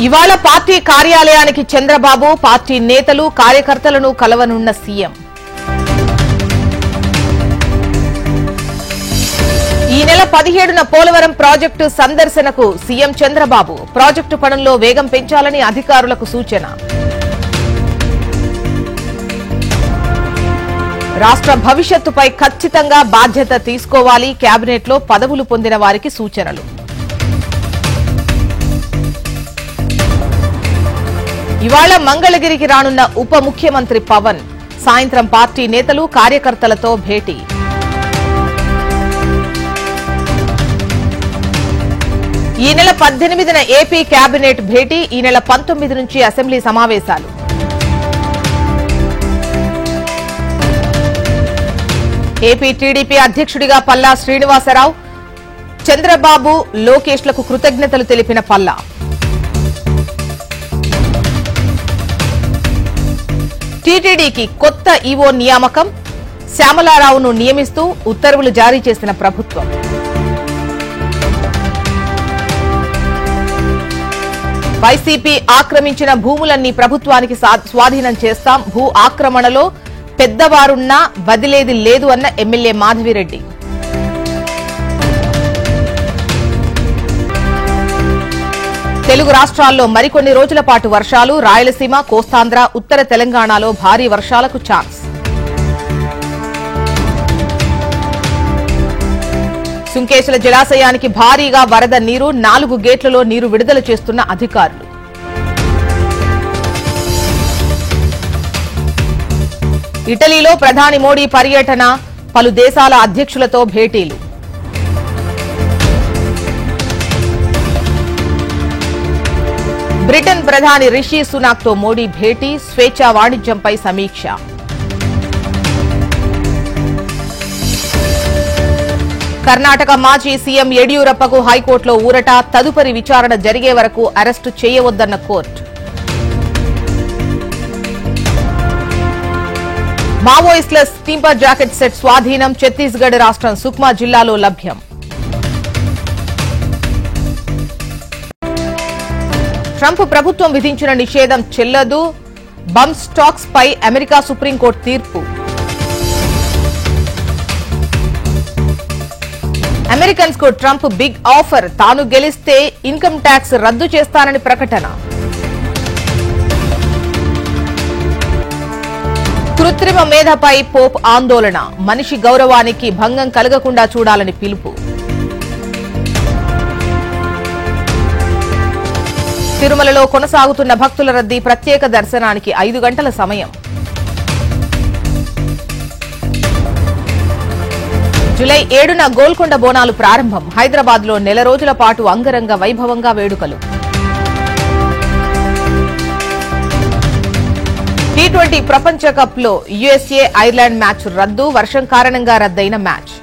ఇవాళ పార్టీ కార్యాలయానికి చంద్రబాబు పార్టీ నేతలు కార్యకర్తలను కలవనున్న సీఎం. ఈ నెల 17న పోలవరం ప్రాజెక్టు సందర్శనకు సీఎం చంద్రబాబు. ప్రాజెక్టు పనుల్లో వేగం పెంచాలని అధికారులకు సూచన. రాష్ట్ర భవిష్యత్తుపై ఖచ్చితంగా బాధ్యత తీసుకోవాలి. కేబినెట్లో పదవులు పొందిన వారికి సూచనలు. ఇవాళ మంగళగిరికి రానున్న ఉప ముఖ్యమంత్రి పవన్. సాయంత్రం పార్టీ నేతలు కార్యకర్తలతో భేటీ. ఈ నెల 18న ఏపీ కేబినెట్ భేటీ. ఈ నెల 19 నుంచి అసెంబ్లీ సమావేశాలు. ఏపీ టీడీపీ అధ్యక్షుడిగా పల్లా శ్రీనివాసరావు. చంద్రబాబు లోకేష్లకు కృతజ్ఞతలు తెలిపిన పల్లా. టీటీడీకి కొత్త ఈవో నియామకం. శ్యామలారావును నియమిస్తూ ఉత్తర్వులు జారీ చేసిన ప్రభుత్వం. వైసీపీ ఆక్రమించిన భూములన్నీ ప్రభుత్వానికి స్వాధీనం చేస్తాం. భూ ఆక్రమణలో పెద్దవారున్నా వదిలేది లేదు అన్న ఎమ్మెల్యే మాధవిరెడ్డి. తెలుగు రాష్ట్రాల్లో మరికొన్ని రోజుల పాటు వర్షాలు. రాయలసీమ, కోస్తాంధ్ర, ఉత్తర తెలంగాణలో భారీ వర్షాలకు ఛాన్స్. సుంకేశ్వర జలాశయానికి భారీగా వరద నీరు. 4 గేట్లలో నీరు విడుదల చేస్తున్న అధికారులు. ఇటలీలో ప్రధాని మోడీ పర్యటన. పలు దేశాల అధ్యక్షులతో భేటీలు. బ్రిటన్ ప్రధాని రిషి సునాక్తో మోడీ భేటీ. స్వేచ్ఛా వాణిజ్యంపై సమీక్ష. కర్ణాటక మాజీ సీఎం యడియూరప్పకు హైకోర్టులో ఊరట. తదుపరి విచారణ జరిగే వరకు అరెస్టు చేయవద్దన్న కోర్టు. మావోయిస్టుల స్టీంపర్ జాకెట్ సెట్ స్వాధీనం. ఛత్తీస్గఢ్ రాష్ట్రం సుక్మా జిల్లాలో లభ్యం. ట్రంప్ ప్రభుత్వం విధించిన నిషేధం చెల్లదు. బంప్ స్టాక్స్ పై అమెరికా సుప్రీంకోర్టు తీర్పు. అమెరికన్స్ కు ట్రంప్ బిగ్ ఆఫర్. తాను గెలిస్తే ఇన్కమ్ ట్యాక్స్ రద్దు చేస్తానని ప్రకటన. కృత్రిమ మేధపై పోప్ ఆందోళన. మనిషి గౌరవానికి భంగం కలగకుండా చూడాలని పిలుపు. తిరుమలలో కొనసాగుతున్న భక్తుల రద్దీ. ప్రత్యేక దర్శనానికి 5 గంటల సమయం. జూలై 7న గోల్కొండ బోనాలు ప్రారంభం. హైదరాబాద్లో నెల రోజుల పాటు అంగరంగ వైభవంగా వేడుకలు. T20 ప్రపంచ కప్లో యుఎస్ఏ ఐర్లాండ్ మ్యాచ్ రద్దు. వర్షం కారణంగా రద్దయిన మ్యాచ్.